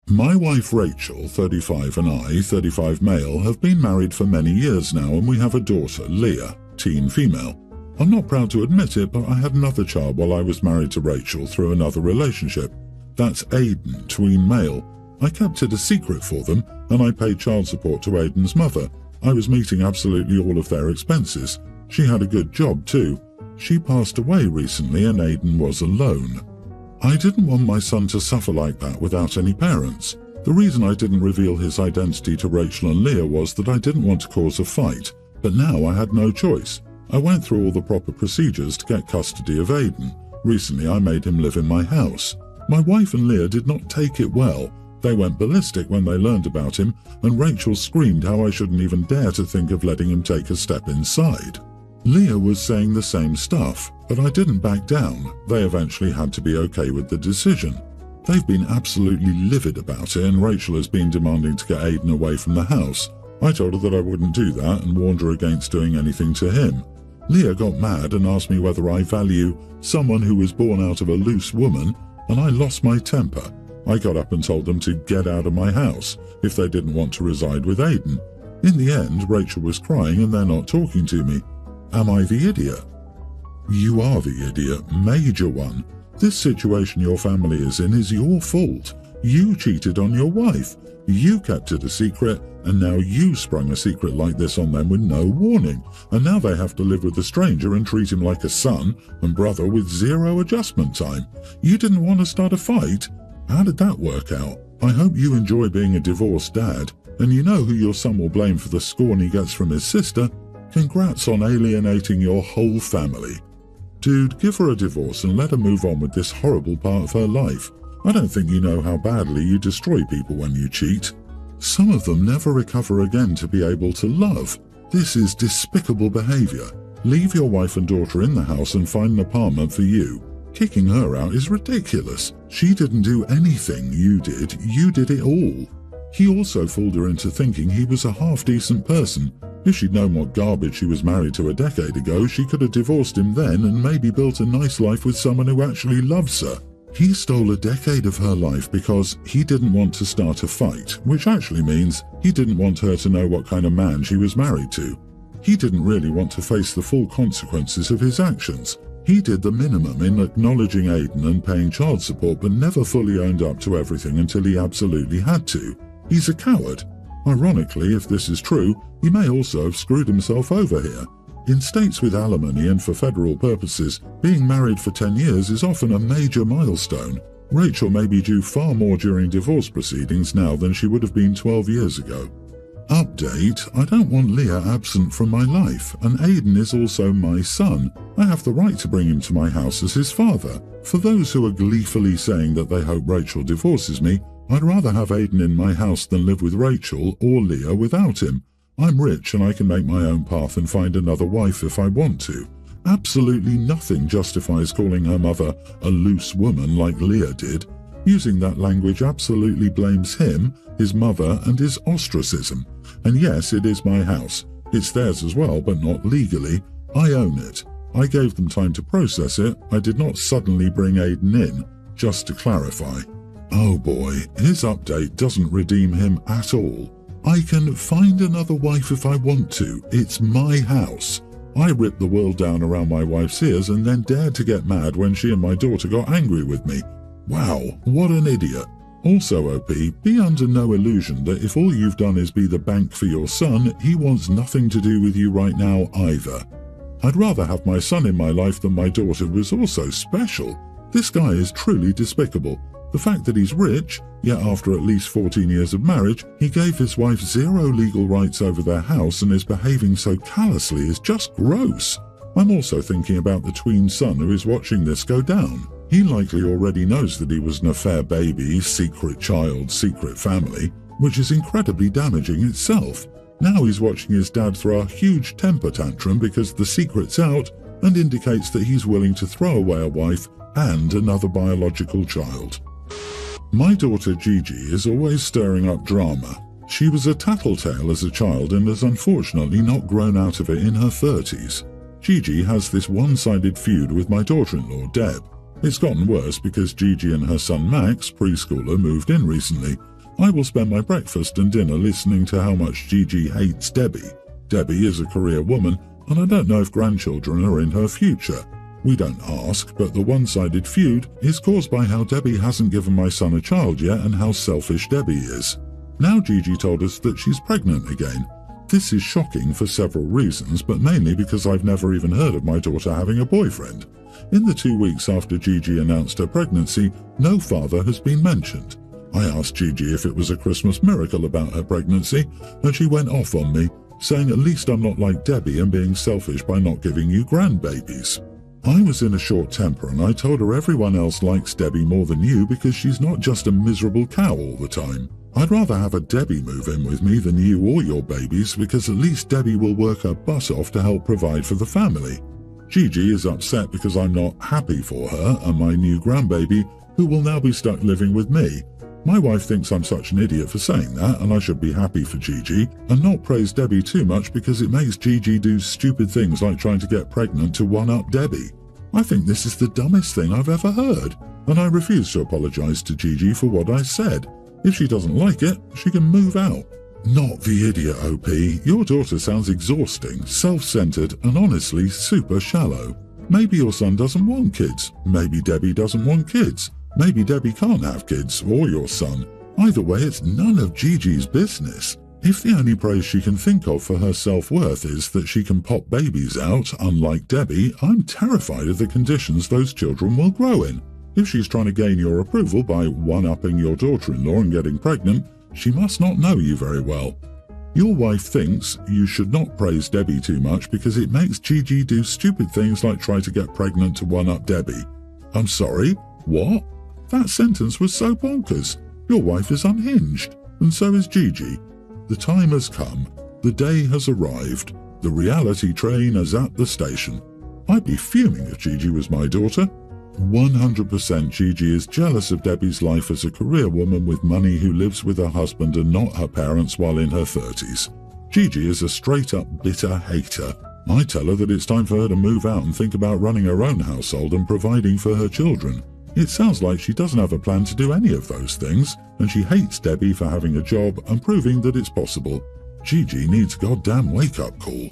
My wife Rachel, 35, and I, 35 male, have been married for many years now, and we have a daughter, Leah, teen female. I'm not proud to admit it, but I had another child while I was married to Rachel through another relationship. That's Aidan, tween male. I kept it a secret for them, and I paid child support to Aidan's mother. I was meeting absolutely all of their expenses. She had a good job too. She passed away recently and Aidan was alone. I didn't want my son to suffer like that without any parents. The reason I didn't reveal his identity to Rachel and Leah was that I didn't want to cause a fight, but now I had no choice. I went through all the proper procedures to get custody of Aidan. Recently I made him live in my house. My wife and Leah did not take it well. They went ballistic when they learned about him, and Rachel screamed how I shouldn't even dare to think of letting him take a step inside. Leah was saying the same stuff, but I didn't back down. They eventually had to be okay with the decision. They've been absolutely livid about it, and Rachel has been demanding to get Aidan away from the house. I told her that I wouldn't do that and warned her against doing anything to him. Leah got mad and asked me whether I value someone who was born out of a loose woman, and I lost my temper. I got up and told them to get out of my house if they didn't want to reside with Aidan. In the end, Rachel was crying and they're not talking to me. Am I the idiot? You are the idiot, major one. This situation your family is in is your fault. You cheated on your wife. You kept it a secret, and now you sprung a secret like this on them with no warning. And now they have to live with a stranger and treat him like a son and brother with zero adjustment time. You didn't want to start a fight? How did that work out? I hope you enjoy being a divorced dad, and you know who your son will blame for the scorn he gets from his sister. Congrats on alienating your whole family. Dude, give her a divorce and let her move on with this horrible part of her life. I don't think you know how badly you destroy people when you cheat. Some of them never recover again to be able to love. This is despicable behavior. Leave your wife and daughter in the house and find an apartment for you. Kicking her out is ridiculous. She didn't do anything you did it all. He also fooled her into thinking he was a half-decent person. If she'd known what garbage she was married to a decade ago, she could have divorced him then and maybe built a nice life with someone who actually loves her. He stole a decade of her life because he didn't want to start a fight, which actually means he didn't want her to know what kind of man she was married to. He didn't really want to face the full consequences of his actions. He did the minimum in acknowledging Aidan and paying child support, but never fully owned up to everything until he absolutely had to. He's a coward. Ironically, if this is true, he may also have screwed himself over here. In states with alimony and for federal purposes, being married for 10 years is often a major milestone. Rachel may be due far more during divorce proceedings now than she would have been 12 years ago. Update: I don't want Leah absent from my life, and Aidan is also my son. I have the right to bring him to my house as his father. For those who are gleefully saying that they hope Rachel divorces me, I'd rather have Aidan in my house than live with Rachel or Leah without him. I'm rich and I can make my own path and find another wife if I want to. Absolutely nothing justifies calling her mother a loose woman like Leah did. Using that language absolutely blames him, his mother, and his ostracism. And yes, it is my house. It's theirs as well, but not legally. I own it. I gave them time to process it. I did not suddenly bring Aidan in, just to clarify. Oh boy, his update doesn't redeem him at all. I can find another wife if I want to. It's my house. I ripped the world down around my wife's ears and then dared to get mad when she and my daughter got angry with me. Wow, what an idiot. Also, OP, be under no illusion that if all you've done is be the bank for your son, he wants nothing to do with you right now either. I'd rather have my son in my life than my daughter was also special. This guy is truly despicable. The fact that he's rich, yet after at least 14 years of marriage, he gave his wife zero legal rights over their house and is behaving so callously is just gross. I'm also thinking about the tween son who is watching this go down. He likely already knows that he was an affair baby, secret child, secret family, which is incredibly damaging itself. Now he's watching his dad throw a huge temper tantrum because the secret's out and indicates that he's willing to throw away a wife and another biological child. My daughter Gigi is always stirring up drama. She was a tattletale as a child and has unfortunately not grown out of it in her 30s. Gigi has this one-sided feud with my daughter-in-law Deb. It's gotten worse because Gigi and her son Max, preschooler, moved in recently. I will spend my breakfast and dinner listening to how much Gigi hates Debbie. Debbie is a career woman, and I don't know if grandchildren are in her future. We don't ask, but the one-sided feud is caused by how Debbie hasn't given my son a child yet and how selfish Debbie is. Now Gigi told us that she's pregnant again. This is shocking for several reasons, but mainly because I've never even heard of my daughter having a boyfriend. In the 2 weeks after Gigi announced her pregnancy, no father has been mentioned. I asked Gigi if it was a Christmas miracle about her pregnancy, and she went off on me, saying at least I'm not like Debbie and being selfish by not giving you grandbabies. I was in a short temper and I told her everyone else likes Debbie more than you because she's not just a miserable cow all the time. I'd rather have a Debbie move in with me than you or your babies because at least Debbie will work her butt off to help provide for the family. Gigi is upset because I'm not happy for her and my new grandbaby, who will now be stuck living with me. My wife thinks I'm such an idiot for saying that, and I should be happy for Gigi and not praise Debbie too much because it makes Gigi do stupid things like trying to get pregnant to one-up Debbie. I think this is the dumbest thing I've ever heard, and I refuse to apologize to Gigi for what I said. If she doesn't like it, she can move out. Not the idiot, OP. Your daughter sounds exhausting, self-centered, and honestly super shallow. Maybe your son doesn't want kids. Maybe Debbie doesn't want kids. Maybe Debbie can't have kids, or your son. Either way, it's none of Gigi's business. If the only praise she can think of for her self-worth is that she can pop babies out, unlike Debbie, I'm terrified of the conditions those children will grow in. If she's trying to gain your approval by one-upping your daughter-in-law and getting pregnant, she must not know you very well. Your wife thinks you should not praise Debbie too much because it makes Gigi do stupid things like try to get pregnant to one-up Debbie. I'm sorry, what? That sentence was so bonkers. Your wife is unhinged, and so is Gigi. The time has come. The day has arrived. The reality train is at the station. I'd be fuming if Gigi was my daughter. 100% Gigi is jealous of Debbie's life as a career woman with money who lives with her husband and not her parents while in her 30s. Gigi is a straight-up bitter hater. I tell her that it's time for her to move out and think about running her own household and providing for her children. It sounds like she doesn't have a plan to do any of those things, and she hates Debbie for having a job and proving that it's possible. Gigi needs a goddamn wake-up call.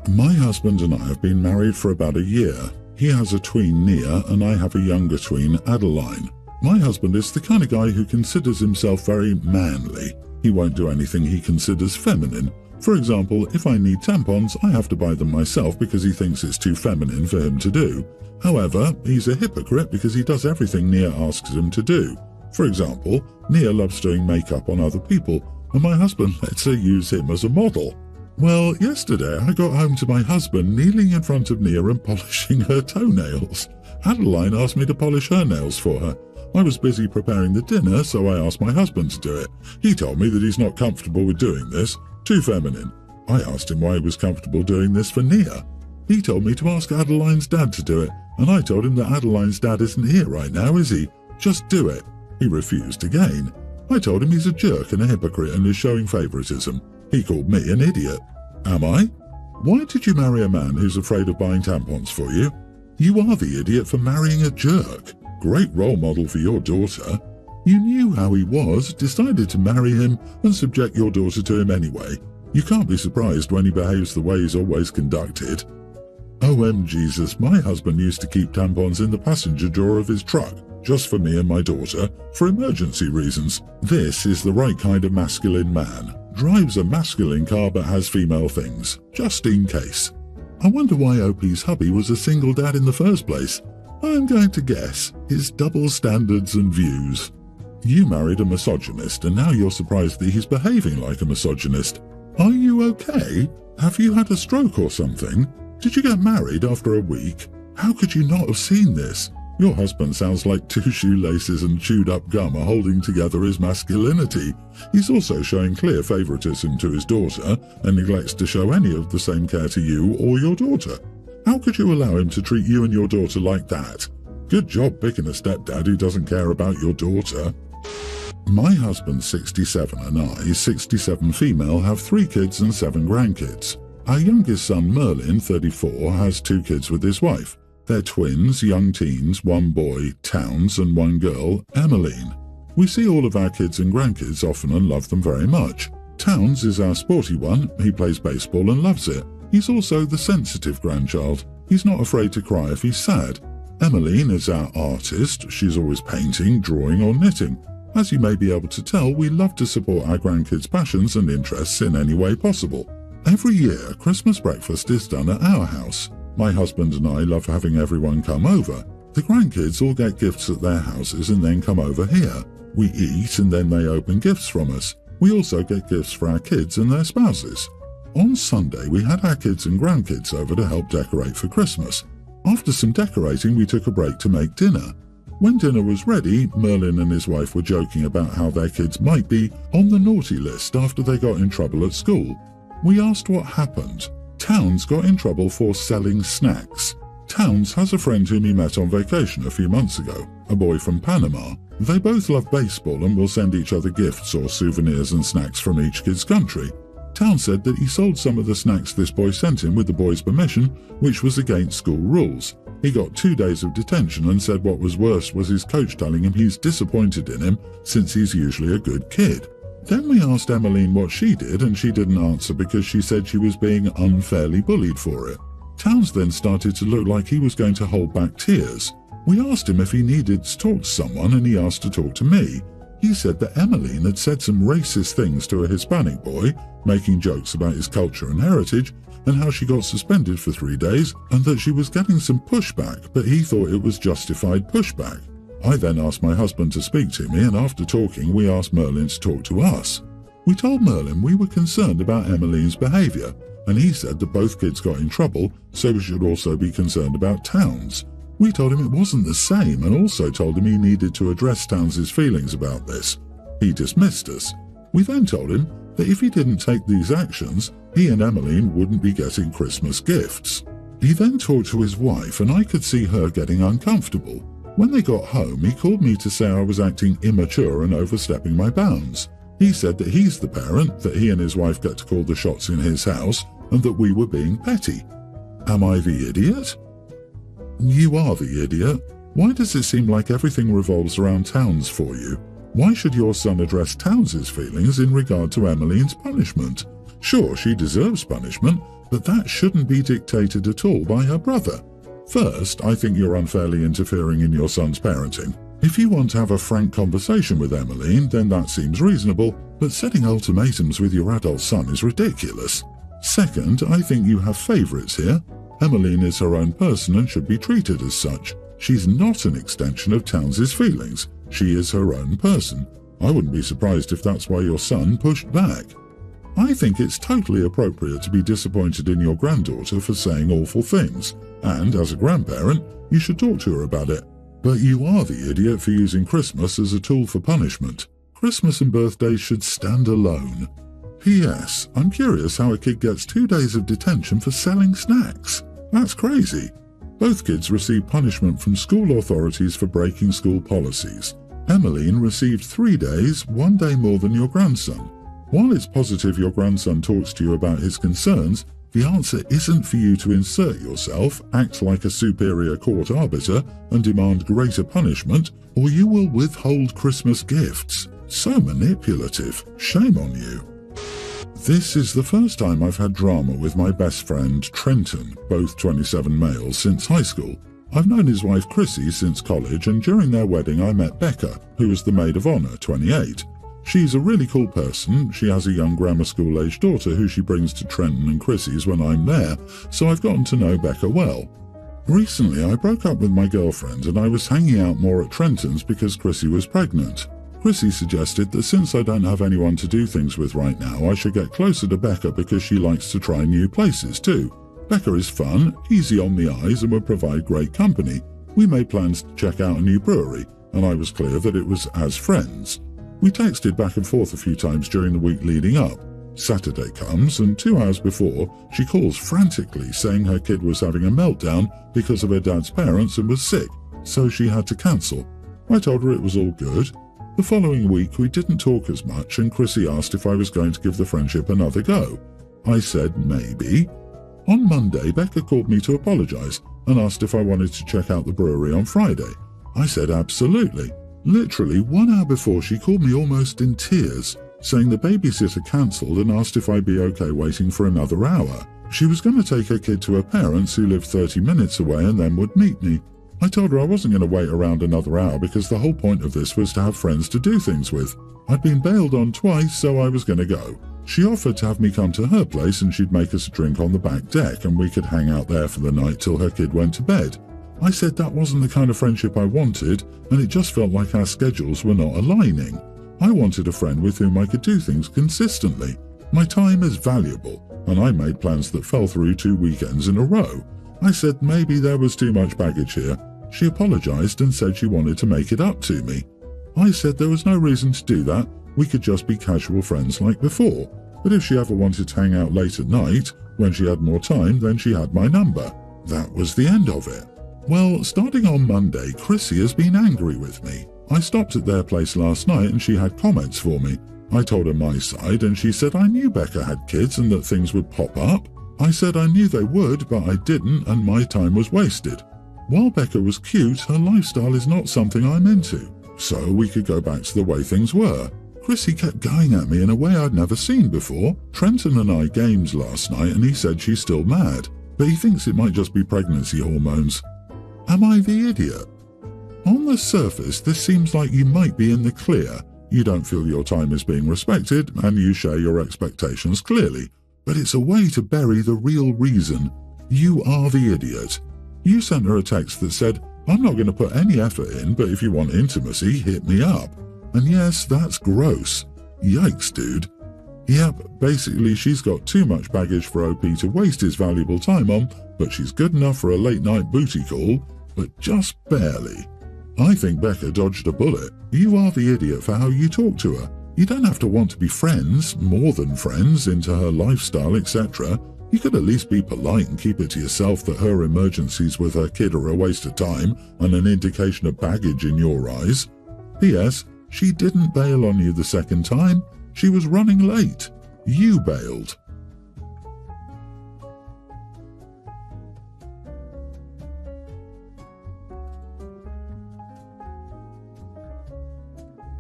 My husband and I have been married for about a year. He has a tween, Nia, and I have a younger tween, Adeline. My husband is the kind of guy who considers himself very manly. He won't do anything he considers feminine. For example, if I need tampons, I have to buy them myself because he thinks it's too feminine for him to do. However, he's a hypocrite because he does everything Nia asks him to do. For example, Nia loves doing makeup on other people, and my husband lets her use him as a model. Well, yesterday I got home to my husband kneeling in front of Nia and polishing her toenails. Adeline asked me to polish her nails for her. I was busy preparing the dinner, so I asked my husband to do it. He told me that he's not comfortable with doing this. Too feminine. I asked him why he was comfortable doing this for Nia. He told me to ask Adeline's dad to do it, and I told him that Adeline's dad isn't here right now, is he? Just do it. He refused again. I told him he's a jerk and a hypocrite and is showing favoritism. He called me an idiot. Am I? Why did you marry a man who's afraid of buying tampons for you? You are the idiot for marrying a jerk. Great role model for your daughter. You knew how he was, decided to marry him, and subject your daughter to him anyway. You can't be surprised when he behaves the way he's always conducted. OMGesus, my husband used to keep tampons in the passenger drawer of his truck, just for me and my daughter, for emergency reasons. This is the right kind of masculine man. Drives a masculine car but has female things, just in case. I wonder why OP's hubby was a single dad in the first place. I'm going to guess his double standards and views. You married a misogynist and now you're surprised that he's behaving like a misogynist. Are you okay? Have you had a stroke or something? Did you get married after a week? How could you not have seen this? Your husband sounds like two shoelaces and chewed up gum are holding together his masculinity. He's also showing clear favoritism to his daughter and neglects to show any of the same care to you or your daughter. How could you allow him to treat you and your daughter like that? Good job picking a stepdad who doesn't care about your daughter. My husband, 67, and I, 67 female, have 3 kids and 7 grandkids. Our youngest son, Merlin, 34, has 2 kids with his wife. They're twins, young teens, 1 boy, Towns, and 1 girl, Emmeline. We see all of our kids and grandkids often and love them very much. Towns is our sporty one. He plays baseball and loves it. He's also the sensitive grandchild. He's not afraid to cry if he's sad. Emmeline is our artist. She's always painting, drawing or knitting. As you may be able to tell, we love to support our grandkids' passions and interests in any way possible. Every year, Christmas breakfast is done at our house. My husband and I love having everyone come over. The grandkids all get gifts at their houses and then come over here. We eat and then they open gifts from us. We also get gifts for our kids and their spouses. On Sunday, we had our kids and grandkids over to help decorate for Christmas. After some decorating, we took a break to make dinner. When dinner was ready, Merlin and his wife were joking about how their kids might be on the naughty list after they got in trouble at school. We asked what happened. Towns got in trouble for selling snacks. Towns has a friend whom he met on vacation a few months ago, a boy from Panama. They both love baseball and will send each other gifts or souvenirs and snacks from each kid's country. Towns said that he sold some of the snacks this boy sent him with the boy's permission, which was against school rules. He got 2 days of detention and said what was worse was his coach telling him he's disappointed in him since he's usually a good kid. Then we asked Emmeline what she did and she didn't answer because she said she was being unfairly bullied for it. Towns then started to look like he was going to hold back tears. We asked him if he needed to talk to someone and he asked to talk to me. He said that Emmeline had said some racist things to a Hispanic boy, making jokes about his culture and heritage, and how she got suspended for 3 days, and that she was getting some pushback, but he thought it was justified pushback. I then asked my husband to speak to me, and after talking, we asked Merlin to talk to us. We told Merlin we were concerned about Emmeline's behaviour, and he said that both kids got in trouble, so we should also be concerned about Towns. We told him it wasn't the same and also told him he needed to address Towns' feelings about this. He dismissed us. We then told him that if he didn't take these actions, he and Emmeline wouldn't be getting Christmas gifts. He then talked to his wife and I could see her getting uncomfortable. When they got home, he called me to say I was acting immature and overstepping my bounds. He said that he's the parent, that he and his wife get to call the shots in his house, and that we were being petty. Am I the idiot? You are the idiot. Why does it seem like everything revolves around Towns for you? Why should your son address Towns' feelings in regard to Emmeline's punishment? Sure, she deserves punishment, but that shouldn't be dictated at all by her brother. First, I think you're unfairly interfering in your son's parenting. If you want to have a frank conversation with Emmeline, then that seems reasonable, but setting ultimatums with your adult son is ridiculous. Second, I think you have favourites here. Emmeline is her own person and should be treated as such. She's not an extension of Towns' feelings. She is her own person. I wouldn't be surprised if that's why your son pushed back. I think it's totally appropriate to be disappointed in your granddaughter for saying awful things, and as a grandparent, you should talk to her about it. But you are the idiot for using Christmas as a tool for punishment. Christmas and birthdays should stand alone. P.S. I'm curious how a kid gets 2 days of detention for selling snacks. That's crazy. Both kids received punishment from school authorities for breaking school policies. Emmeline received 3 days, 1 day more than your grandson. While it's positive your grandson talks to you about his concerns, the answer isn't for you to insert yourself, act like a superior court arbiter, and demand greater punishment, or you will withhold Christmas gifts. So manipulative. Shame on you. This is the first time I've had drama with my best friend, Trenton, both 27 males, since high school. I've known his wife Chrissy since college, and during their wedding I met Becca, who was the maid of honour, 28. She's a really cool person. She has a young grammar school-aged daughter who she brings to Trenton and Chrissy's when I'm there, so I've gotten to know Becca well. Recently I broke up with my girlfriend and I was hanging out more at Trenton's because Chrissy was pregnant. Chrissy suggested that since I don't have anyone to do things with right now, I should get closer to Becca because she likes to try new places too. Becca is fun, easy on the eyes, and would provide great company. We made plans to check out a new brewery, and I was clear that it was as friends. We texted back and forth a few times during the week leading up. Saturday comes, and 2 hours before, she calls frantically saying her kid was having a meltdown because of her dad's parents and was sick, so she had to cancel. I told her it was all good. The following week we didn't talk as much, and Chrissy asked if I was going to give the friendship another go. I said maybe. On Monday, Becca called me to apologise and asked if I wanted to check out the brewery on Friday. I said absolutely. Literally 1 hour before, she called me almost in tears, saying the babysitter cancelled and asked if I'd be okay waiting for another hour. She was going to take her kid to her parents, who lived 30 minutes away, and then would meet me. I told her I wasn't going to wait around another hour because the whole point of this was to have friends to do things with. I'd been bailed on twice, so I was going to go. She offered to have me come to her place and she'd make us a drink on the back deck and we could hang out there for the night till her kid went to bed. I said that wasn't the kind of friendship I wanted, and it just felt like our schedules were not aligning. I wanted a friend with whom I could do things consistently. My time is valuable, and I made plans that fell through 2 weekends in a row. I said maybe there was too much baggage here. She apologized and said she wanted to make it up to me. I said there was no reason to do that, we could just be casual friends like before, but if she ever wanted to hang out late at night, when she had more time, then she had my number. That was the end of it. Well, starting on Monday, Chrissy has been angry with me. I stopped at their place last night and she had comments for me. I told her my side and she said I knew Becca had kids and that things would pop up. I said I knew they would, but I didn't and my time was wasted. While Becca was cute, her lifestyle is not something I'm into, so we could go back to the way things were. Chrissy kept going at me in a way I'd never seen before. Trenton and I gamed last night and he said she's still mad, but he thinks it might just be pregnancy hormones. Am I the idiot? On the surface, this seems like you might be in the clear. You don't feel your time is being respected and you share your expectations clearly. But it's a way to bury the real reason. You are the idiot. You sent her a text that said, I'm not going to put any effort in, but if you want intimacy, hit me up. And yes, that's gross. Yikes, dude. Yep, basically she's got too much baggage for OP to waste his valuable time on, but she's good enough for a late-night booty call, but just barely. I think Becca dodged a bullet. You are the idiot for how you talk to her. You don't have to want to be friends, more than friends, into her lifestyle, etc. You could at least be polite and keep it to yourself that her emergencies with her kid are a waste of time and an indication of baggage in your eyes. P.S. She didn't bail on you the second time. She was running late. You bailed.